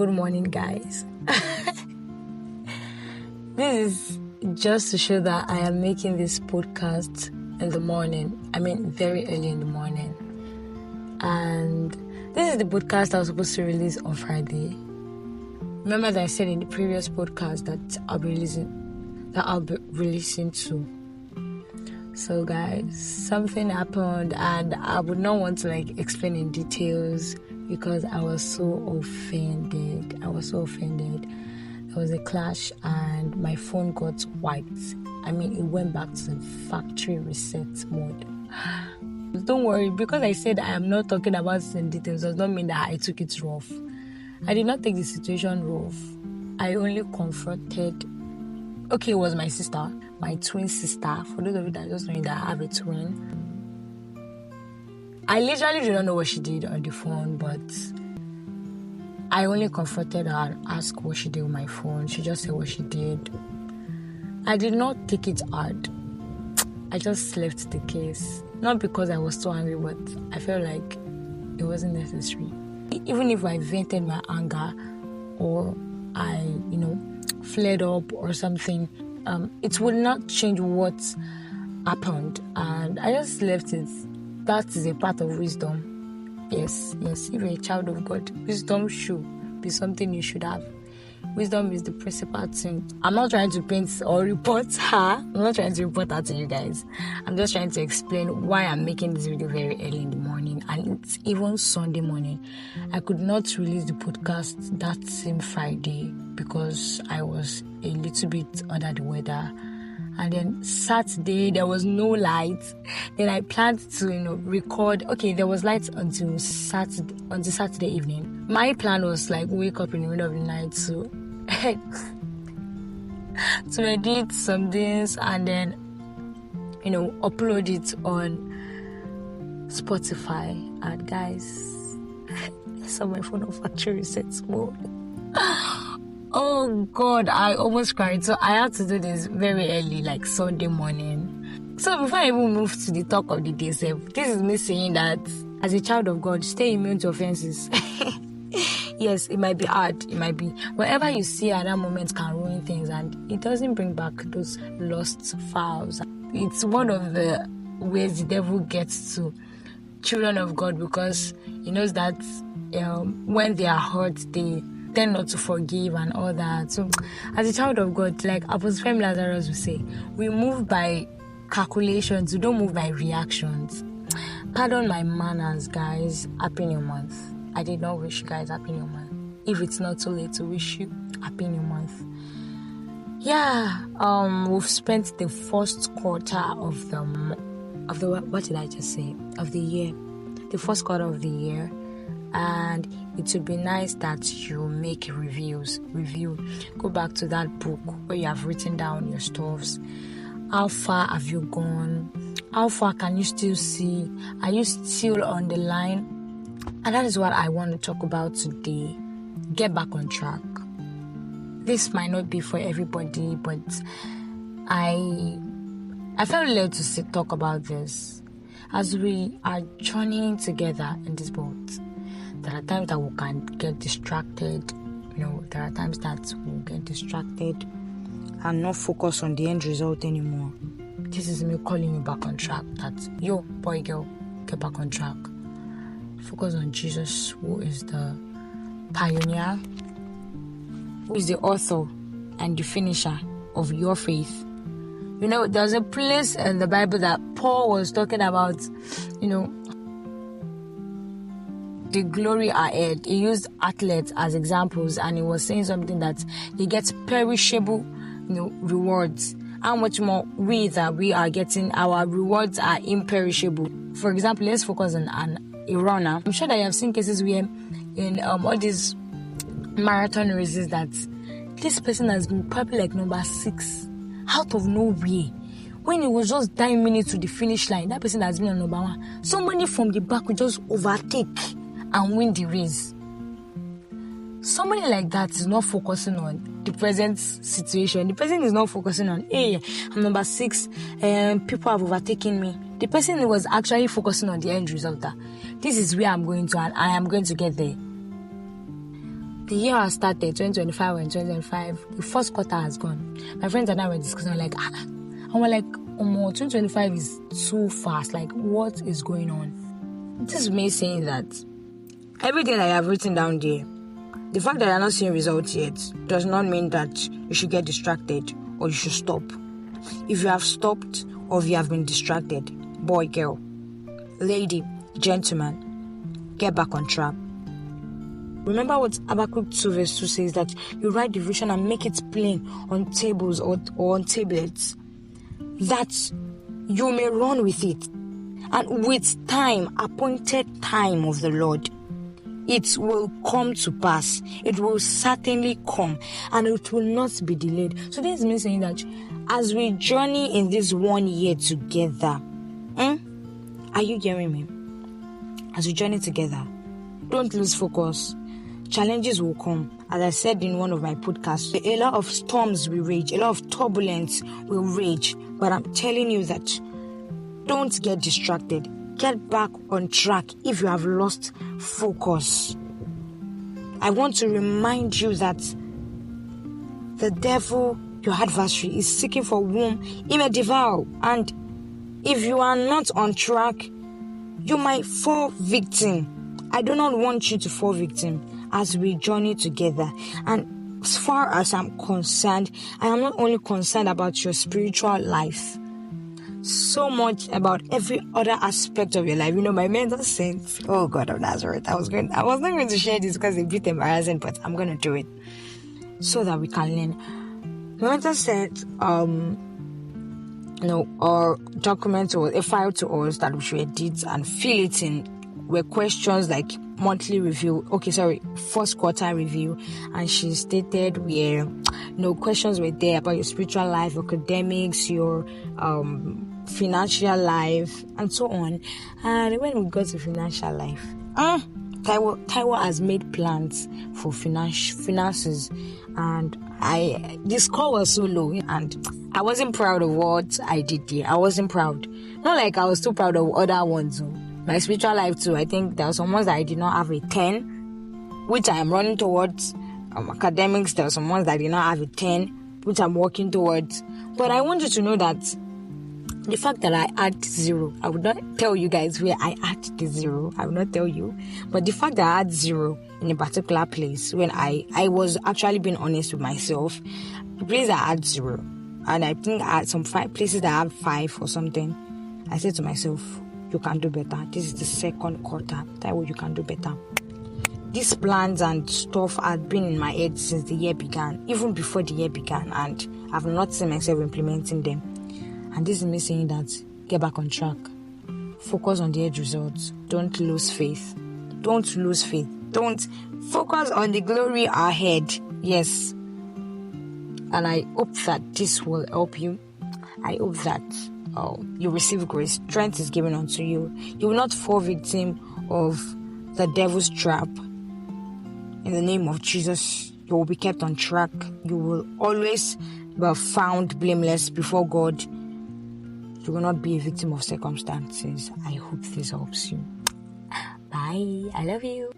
Good morning, guys. This is just to show that I am making this podcast in the morning. Very early in the morning. And this is the podcast I was supposed to release on Friday. Remember that I said in the previous podcast that I'll be releasing too. So guys, something happened and I would not want to explain in details because I was so offended. There was a clash and my phone got wiped. It went back to the factory reset mode. Don't worry, because I said I am not talking about this in details does not mean that I took it rough. I did not take the situation rough. I only confronted. Okay, it was my sister, my twin sister. For those of you that just know that I have a twin. I literally do not know what she did on the phone, but I only confronted her and asked what she did with my phone. She just said what she did. I did not take it hard. I just left the case. Not because I was so angry, but I felt like it wasn't necessary. Even if I vented my anger or I, flared up or something, it would not change what happened. And I just left it. That is a part of wisdom. Yes, if you're a child of God, wisdom should be something you should have. Wisdom is the principal thing. I'm not trying to paint or report her. I'm not trying to report her to you guys. I'm just trying to explain why I'm making this video very early in the morning. And it's even Sunday morning. I could not release the podcast that same Friday because I was a little bit under the weather. And then Saturday, there was no light. Then I planned to, record. Okay, there was light until Saturday evening. My plan was wake up in the middle of the night to edit some things and then, upload it on Spotify. And guys, I saw my phone on factory reset mode. Oh God, I almost cried. So I had to do this very early, Sunday morning. So before I even move to the talk of the day, this is me saying that as a child of God, stay immune to offenses. Yes, it might be hard. It might be whatever you see at that moment can ruin things, and it doesn't bring back those lost files. It's one of the ways the devil gets to children of God because he knows that when they are hurt, they tend not to forgive and all that. So as a child of God, Apostle Femi Lazarus would say, we move by calculations, we don't move by reactions. Pardon my manners, guys. Happy New Month. I did not wish you guys Happy New Month. If it's not too late to wish you Happy New Month. Yeah, we've spent the first quarter of the what did I just say? Of the year. The first quarter of the year. And it would be nice that you make review. Go back to that book where you have written down your stuffs. How far have you gone? How far can you still see? Are you still on the line? And that is what I want to talk about today. Get back on track. This might not be for everybody, but I felt led to talk about this as we are journeying together in this boat. There are times that we can get distracted. There are times that we'll get distracted and not focus on the end result anymore. This is me calling you back on track. That, yo, boy, girl, get back on track. Focus on Jesus, who is the pioneer, who is the author and the finisher of your faith. There's a place in the Bible that Paul was talking about, the glory ahead. He used athletes as examples, and he was saying something that they get perishable, rewards. How much more we are getting, our rewards are imperishable. For example, let's focus on a runner. I'm sure that you have seen cases where in all these marathon races that this person has been probably number 6 out of nowhere. When it was just 9 minutes to the finish line, that person has been on number 1. Somebody from the back will just overtake and win the race. Somebody like that is not focusing on the present situation. The person is not focusing on, hey, I'm number 6 and people have overtaken me. The person was actually focusing on the end result. That this is where I'm going to, and I am going to get there. The year has started, 2025 and 2025. The first quarter has gone. My friends and I were discussing, like, and we're like, 2025 is too fast. Like, what is going on? This is me saying that everything I have written down there, the fact that you're not seeing results yet does not mean that you should get distracted or you should stop. If you have stopped or if you have been distracted, boy, girl, lady, gentleman, get back on track. Remember what Habakkuk 2 verse 2 says, that you write the vision and make it plain on tables or on tablets, that you may run with it. And with time, appointed time of the Lord, it will come to pass. It will certainly come, and it will not be delayed. So this is me saying that as we journey in this 1 year together, are you hearing me? As we journey together, don't lose focus. Challenges will come. As I said in one of my podcasts, a lot of storms will rage, a lot of turbulence will rage. But I'm telling you that don't get distracted. Get back on track if you have lost focus. I want to remind you that the devil, your adversary, is seeking for whom he may devour. And if you are not on track, you might fall victim. I do not want you to fall victim as we journey together. And as far as I'm concerned, I am not only concerned about your spiritual life, so much about every other aspect of your life. My mentor said, oh God of Nazareth, I was not going to share this because it's a bit embarrassing, but I'm going to do it so that we can learn. My mentor said, or document or a file to us that we should edit and fill it in were questions like monthly review, first quarter review, and she stated questions were there about your spiritual life, academics, your financial life, and so on. And when we got to financial life, Taiwo has made plans for finances, and this score was so low, and I wasn't proud of what I did there. I wasn't proud. Not like I was too proud of other ones. My spiritual life too, I think there were some ones that I did not have a 10, which I am running towards. Academics, there were some ones that I did not have a 10, which I'm working towards. But I want you to know that the fact that I had 0, I would not tell you guys where I had the 0. I will not tell you. But the fact that I had 0 in a particular place, when I was actually being honest with myself, the place I had 0, and I think I had some 5 places that I had 5 or something, I said to myself, you can do better. This is the second quarter. Taiwo, you can do better. These plans and stuff had been in my head since the year began, even before the year began, and I've not seen myself implementing them. And this is me saying that get back on track. Focus on the end results. Don't lose faith. Don't lose faith. Don't focus on the glory ahead. Yes. And I hope that this will help you. I hope that you receive grace. Strength is given unto you. You will not fall victim of the devil's trap. In the name of Jesus, you will be kept on track. You will always be found blameless before God. You will not be a victim of circumstances. I hope this helps you. Bye. I love you.